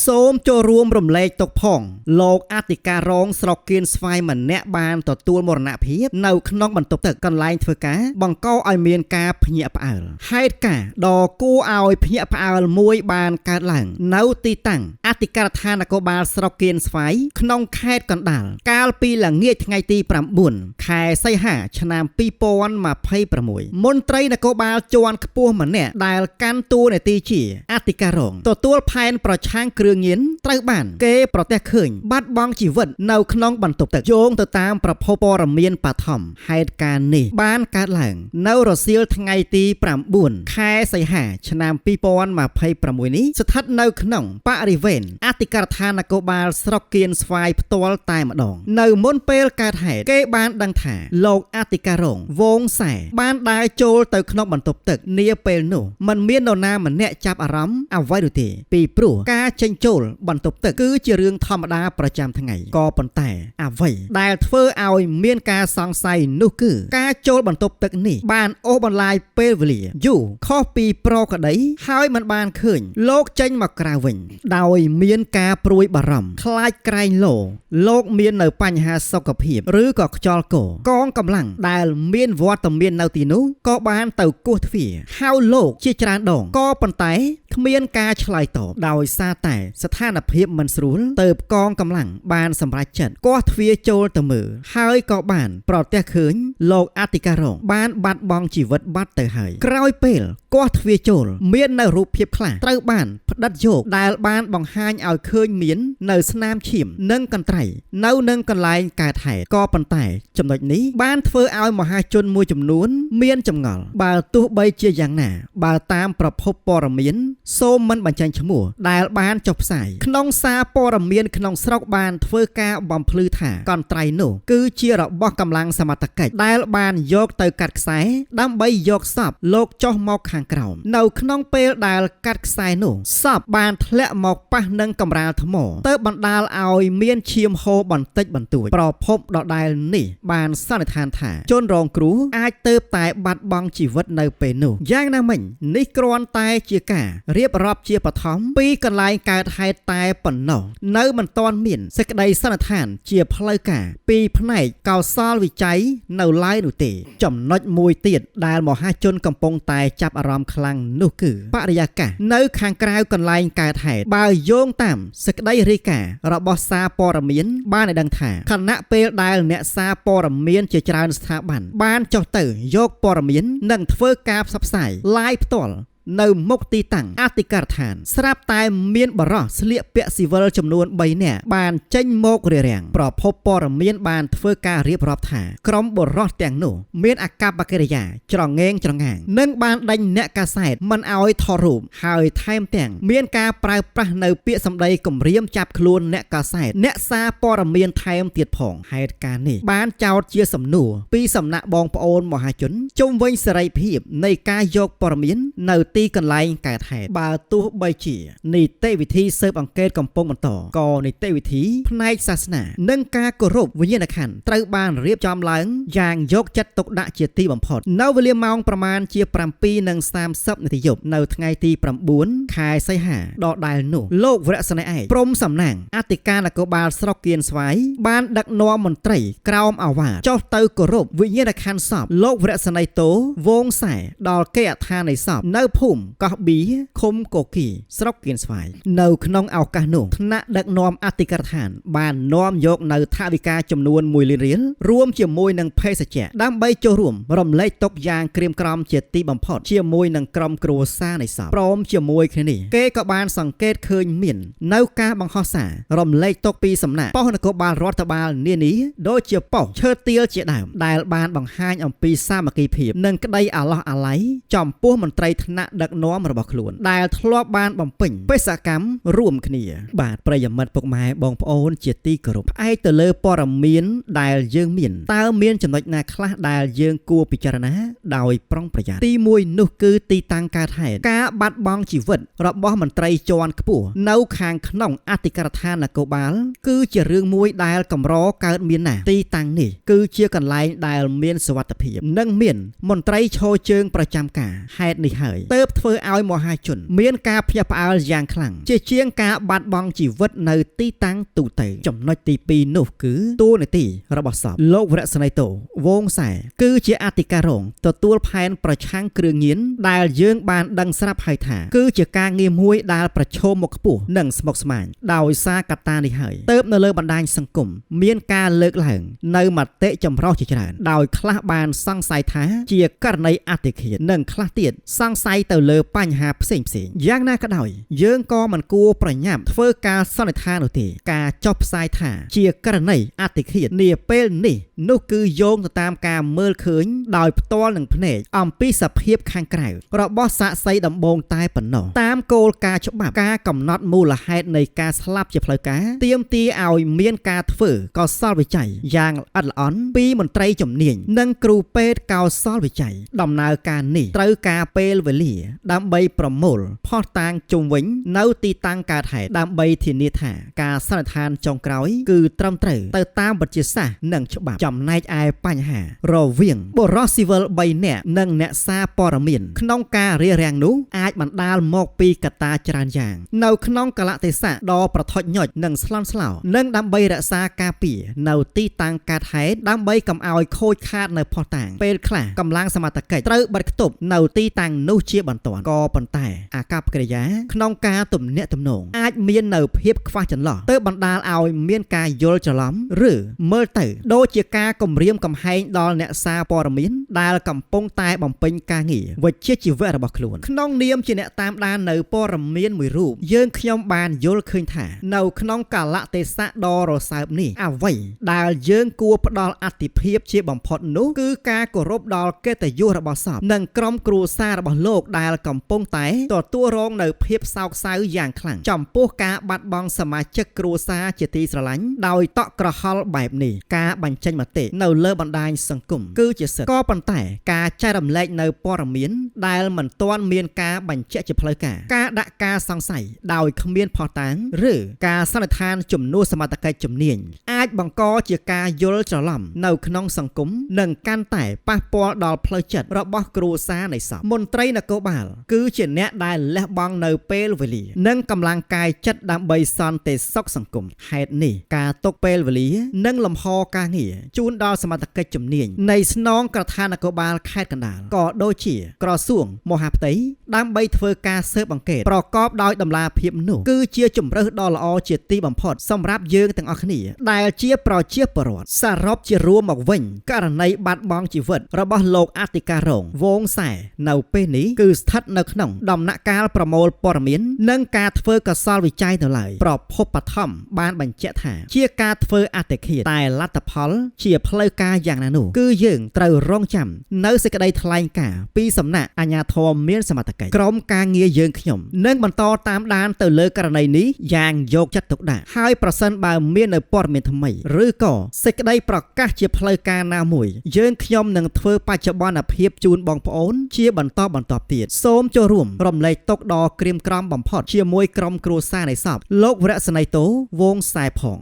សូមចូលរួមរំលែកទុកផងលោកអធិការរងស្រុកគៀនស្វាយម្នាក់បានទទួលមរណភាពនៅក្នុងបន្ទប់ទឹកកន្លែងធ្វើការបង្កឲ្យមានការភ្ញាក់ផ្អើលហេតុការណ៍ដ៏គួរឲ្យភ្ញាក់ផ្អើលមួយបានកើតឡើងនៅទីតាំងអធិការដ្ឋាននគរបាលស្រុកគៀនស្វាយក្នុងខេត្តកណ្ដាលកាលពីល្ងាចថ្ងៃទី9ខែសីហាឆ្នាំ2026មន្ត្រីនគរបាលជាន់ខ្ពស់ម្នាក់ដែលកាន់តួនាទីជាអធិការរងទទួលផែនប្រឆាំងគ្រឿងញៀនត្រូវបានគេប្រទះឃើញបាត់បង់ជីវិតនៅក្នុងបន្ទប់ទឹកយោងទៅតាមប្រភពព័ត៌មានបឋមហេតុការណ៍នេះបានកើតឡើងនៅរសៀលថ្ងៃទី9ខែសីហាឆ្នាំ2026នេះស្ថិតនៅក្នុងបរិវេណអធិការដ្ឋាននគរបាលស្រុកគៀនស្វាយផ្ទាល់តែម្ដងនៅមុនពេលកើតហេតុគេបានដឹងថាលោកអធិការរងវងសែបានដើរចូលទៅក្នុងបន្ទប់ទឹកនាពេលនោះមិនមាននរណាម្នាក់ចាប់អារម្មណ៍អ្វីនោះទេពីព្រោះការចេញចូលបន្ទប់ទឹកគឺជារឿងធម្មតាប្រចាំថ្ងៃក៏ប៉ុន្តែអ្វីដែលធ្វើឲ្យមានការសង្ស័យនោះគឺការចូលបន្ទប់ទឹកនេះបានអូសបន្លាយពេលវេលាយូរខុសពីប្រក្រតីហើយមិនបានឃើញលោកចេញមកក្រៅវិញដោយមានការព្រួយបារម្ភខ្លាចក្រែងលោកមាននៅបញ្ហាសុខភាពឬក៏ខ្យល់កកងកម្លាំងដែលមានវត្តមាននៅទីនោះក៏បានទៅគោះទ្វារហៅលោកជាច្រើនដងក៏ប៉ុន្តែគ្មានការឆ្លើយតបដោយសារតែស្ថានភាពមិនស្រួលទើបកងកម្លាំងបានសម្រេចចិត្តគាស់ទ្វារចូលទៅមើលហើយក៏បានប្រទះឃើញលោកអធិការរងបានបាត់បង់ជីវិតបាត់ទៅហើយក្រោយពេលគាស់ទ្វារចូលមាននៅរូបភាពខ្លះត្រូវបានផ្ដិតយកដែលបានបង្ហាញឲ្យឃើញមាននៅស្នាមឈាមនិងកន្ត្រៃនៅនឹងកន្លែងកើតហេតុក៏ប៉ុន្តែចំណុចនេះបានធ្វើឲ្យមហាជនមួយចំនួនមានចម្ងល់បើទោះបីជាយ៉ាងណាបើតាមប្រភពព័ត៌មានសូមមិនបញ្ចេញឈ្មោះដែលបានចុះផ្សាយក្នុងសារព័ត៌មានក្នុងស្រុកបានធ្វើការបំភ្លឺថាកន្ត្រៃនោះគឺជារបស់កម្លាំងសមត្ថកិច្ចដែលបានយកទៅកាត់ខ្សែដើម្បីយកសពលោកចុះមកខាងក្រោមនៅក្នុងពេលដែលកាត់ខ្សែនោះសពបានធ្លាក់មកប៉ះនឹងកម្រាលថ្មទៅបណ្ដាលឲ្យមានឈាមហូរបន្តិចបន្តួចប្រភពដដែលនេះបានសន្និដ្ឋានថាជនរងគ្រោះអាចទៅតែបាត់បង់ជីវិតនៅពេលនោះយ៉ាងណាមិញនេះគ្រាន់តែជាការរៀបរាប់ជាបឋមពីកន្លែងកើតហេតុតែប៉ុណ្ណោះនៅមិនទាន់មានសេចក្តីសន្និដ្ឋានជាផ្លូវការពីផ្នែកកោសលវិច័យនៅឡើយនោះទេចំណុចមួយទៀតដែលមហាជនកំពុងតែចាប់អារម្មណ៍ខ្លាំងនោះគឺបរិយាកាសនៅខាងក្រៅកន្លែងកើតហេតុបើយោងតាមសេចក្តីរាយការណ៍របស់សារព័ត៌មានបានឲ្យដឹងថាខណៈពេលដែលអ្នកសារព័ត៌មានជាច្រើនស្ថាប័នបានចុះទៅយកព័ត៌មាននិងធ្វើការផ្សព្វផ្សាយ live ផ្ទាល់នៅមុខទីតាំងអធិការដ្ឋានស្រាប់តែមានបរិះស្លៀកពាក់ស៊ីវិលចំនួន3នាក់បានចេញមករារាំងប្រភពព័ត៌មានបានធ្វើការរៀបរាប់ថាក្រុមបរិះទាំងនោះមានអាកប្បកិរិយាច្រងែងច្រងាងនិងបានដេញអ្នកកាសែតមិនឲ្យថតរូបហើយថែមទាំងមានការប្រើប្រាស់នៅពាក្យសម្ដីគំរាមចាប់ខ្លួនអ្នកកាសែតអ្នកសារព័ត៌មានថែមទៀតផងហេតុការណ៍នេះបានចោទជាសំណួរពីសំណាក់បងប្អូនមហាជនជុំវិញសេរីភាពនៃការយកព័ត៌មាននៅទីកន្លែងកើតហេតុបើទោះបីជានីតិវិធីស៊ើបអង្កេតកំពុងបន្តក៏នីតិវិធីផ្នែកសាសនានិងការគោរពវិញ្ញាណក្ខន្ធត្រូវបានរៀបចំឡើងយ៉ាងយកចិត្តទុកដាក់ជាទីបំផុតនៅវេលាម៉ោងប្រមាណជា7:30នាទីយប់នៅថ្ងៃទី9ខែសីហាដដែលនោះលោកវរៈសេនីយ៍ឯកព្រំសំណាងអធិការនគរបាលស្រុកគៀនស្វាយបានដឹកនាំមន្ត្រីក្រោមអាវ៉ាតចុះទៅគោរពវិញ្ញាណក្ខន្ធសពលោកវរៈសេនីយ៍តូវងសែដល់គេអដ្ឋាននៃសពនៅភូមិកោះប៊ីឃុំកូគីស្រុកគៀនស្វាយនៅក្នុងឱកាសនោះថ្នាក់ដឹកនាំអធិការដ្ឋានបាននាំយកនៅថវិកាចំនួន1 លានរៀលរួមជាមួយនឹងភេសជ្ជៈដើម្បីចូលរួមរំលែកទុក្ខយ៉ាងក្រៀមក្រំជាទីបំផុតជាមួយនឹងក្រុមគ្រួសារនៃសពព្រមជាមួយគ្នានេះគេក៏បានសង្កេតឃើញមាននៅការបង្ហោះសាររំលែកទុក្ខពីសំណាក់ប៉ុស្តិ៍នគរបាលរដ្ឋបាលនានាដូចជាប៉ុស្តិ៍ឈើទាលជាដើមដែលបានបង្ហាញអំពីសាមគ្គីភាពនិងក្តីអាឡោះអាល័យចំពោះមន្ត្រីថ្នាក់ដឹកនាំរបស់ខ្លួនដែលធ្លាប់បានបំពេញបេសកកម្មរួមគ្នាបាទប្រិយមិត្តពុកម៉ែបងប្អូនជាទីគោរពផ្អែកទៅលើព័ត៌មានដែលយើងមានតើមានចំណុចណាខ្លះដែលយើងគួរពិចារណាដោយប្រុងប្រយ័ត្នទី1នោះគឺទីតាំងកើតហេតុការបាត់បង់ជីវិតរបស់មន្ត្រីជាន់ខ្ពស់នៅខាងក្នុងអធិការដ្ឋាននគរបាលគឺជារឿងមួយដែលកម្រកើតមានណាស់ទីតាំងនេះគឺជាកន្លែងដែលមានសុវត្ថិភាពនិងមានមន្ត្រីឈរជើងប្រចាំការហេតុនេះហើយទើ บเធ្វើឲ្យមហាជនមានការភ្ញាក់ផ្អើលយ៉ាងខ្លាំងជាជាងការបាត់បង់ជីវិតនៅទីតាំងទូទៅចំណុចទី2នោះគឺតួនាទីរបស់សពលោកវរៈសេនីតូវងសែគឺជាអធិការរងទទួលផែនប្រឆាំងគ្រឿងញៀនដែលយើងបានដឹងស្រាប់ហើយថាគឺជាការងារមួយដែលប្រឈមមុខខ្ពស់និងស្មុគស្មាញដោយសារកត្តានេះហើយទើបនៅលើបណ្ដាញសង្គមមានការលើកឡើងនៅមតិចម្រុះជាច្រើនដោយខ្លះបានសង្ស័យថាជាករណីអតិឃាតនិងខ្លះទៀតសង្ស័យទៅលើបញ្ហាផ្សេងយ៉ាងណាក៏ដោយយើងក៏មិនគួរប្រញាប់ធ្វើការសន្និដ្ឋាននោះទេការចុះផ្សាយថាជាករណីអតិឃាតនាពេលនេះនោះគឺយោងទៅតាមការមើលឃើញដោយផ្ទាល់នឹងភ្នែកអំពីសភាពខាងក្រៅរបស់សាក្សីដំបូងតែប៉ុណ្ណោះតាមគោលការណ៍ច្បាប់ការកំណត់មូលហេតុនៃការស្លាប់ជាផ្លូវការទាមទារឲ្យមានការធ្វើកោសលវិច័យយ៉ាងល្អិតល្អន់ពីមន្ត្រីជំនាញនិងគ្រូពេទ្យកោសលវិច័យដំណើរការនេះត្រូវការពេលវេលាដើម្បីប្រមូលភស្តុតាងជុំវិញនៅទីតាំងកើតហេតុដើម្បីធានាថាការសន្និដ្ឋានចុងក្រោយគឺត្រឹមត្រូវទៅតាមវិទ្យាសាស្ត្រនិងច្បាប់ចំណែកឯបញ្ហារវាងបុរសស៊ីវិល3នាក់និងអ្នកសារព័ត៌មានក្នុងការរារាំងនោះអាចបណ្ដាលមកពីកត្តាច្រើនយ៉ាងនៅក្នុងកលៈទេសៈដ៏ប្រថុចញុចនិងស្លន់ស្លោនិងដើម្បីរក្សាការពារនៅទីតាំងកើតហេតុដើម្បីកុំឲ្យខូចខាតនៅភស្តុតាងពេលខ្លះកម្លាំងសមត្ថកិច្ចត្រូវបិទគប់នៅទីតាំងនោះជាបន្ទាន់ក៏ប៉ុន្តែអាកប្បកិរិយាក្នុងការទំនាក់ទំនងអាចមាននៅភាពខ្វះចន្លោះទើបបណ្ដាលឲ្យមានការយល់ច្រឡំឬមើលទៅដូចជាការគំរាមកំហែងដល់អ្នកសារព័ត៌មានដែលកំពុងតែបំពេញការងារវិជ្ជាជីវៈរបស់ខ្លួនក្នុងនាមជាអ្នកតាមដាននៅព័ត៌មានមួយរូបយើងខ្ញុំបានយល់ឃើញថានៅក្នុងកាលៈទេសៈដ៏រសើបនេះអ្វីដែលយើងគួរផ្ដល់អាទិភាពជាបំផុតនោះគឺការគោរពដល់កិត្តិយសរបស់សពនិងក្រុមគ្រួសាររបស់លោកដែលកំពុងតែទទួលរងនៅភាពសោកសៅយ៉ាងខ្លាំងចំពោះការបាត់បង់សមាជិកគ្រួសារជាទីស្រឡាញ់ដោយតក់ក្រហល់បែបនេះការបញ្ចេញមតិនៅលើបណ្ដាញសង្គមគឺជាសិទ្ធិក៏ប៉ុន្តែការចែករំលែកនៅព័ត៌មានដែលមិនទាន់មានការបញ្ជាក់ជាផ្លូវការដាក់ការសង្ស័យដោយគ្មានភស្តុតាងឬការសន្និដ្ឋានជំនួសសមត្ថកិច្ចជំនាញអាចបង្កជាការយល់ច្រឡំនៅក្នុងសង្គមនិងកាន់តែប៉ះពាល់ដល់ផ្លូវចិត្តរបស់គ្រួសារនៃសពមន្ត្រីនគរបាលគឺជាអ្នកដែលលះបង់នៅពេលវេលានិងកម្លាំងកាយចិត្តដើម្បីសន្តិសុខសង្គមហេតុនេះការទុកពេលវេលានិងលំហការងារជូនដល់សមត្ថកិច្ចជំនាញនៃស្នងក្រថានគរបាលខេត្តកណ្ដាលក៏ដូចជាក្រសួងមហាផ្ទៃដើម្បីធ្វើការស៊ើបអង្កេតប្រកបដោយតម្លាភាពនោះគឺជាជំរើសដ៏ល្អជាទីបំផុតសម្រាប់យើងទាំងអស់គ្នាដែលជាប្រជាពលរដ្ឋសរុបជារួមមកវិញករណីបាត់បង់ជីវិតរបស់លោកអធិការរងវងសែនៅពេលនេះគឺស្ថិតនៅក្នុងដំណាក់កាលប្រមូលព័ត៌មាននិងការធ្វើកសលវិច័យនៅឡើយប្រភពបឋមបានបញ្ជាក់ថាជាការធ្វើអតិឃាតតែលទ្ធផលជាផ្លូវការយ៉ាងណានោះគឺយើងត្រូវរងចាំនៅសេចក្តីថ្លែងការណ៍ពីសំណាក់អាជ្ញាធរមានសមត្ថកិច្ចក្រុមការងារយើងខ្ញុំនឹងបន្តតាមដានទៅលើករណីនេះយ៉ាងយកចិត្តទុកដាក់ហើយប្រសិនបើមាននៅព័ត៌មានថ្មីឬក៏សេចក្តីប្រកាសជាផ្លូវការណាមួយយើងខ្ញុំនឹងធ្វើបច្ចុប្បន្នភាពជូនបងប្អូនជាបន្តទៀតសូមចូលរួមរំលែកទុក្ខដ៏ក្រៀមក្រំបំផុតជាមួយក្រុមគ្រួសារនៃសពលោកវរៈសេនីតូវងសែផង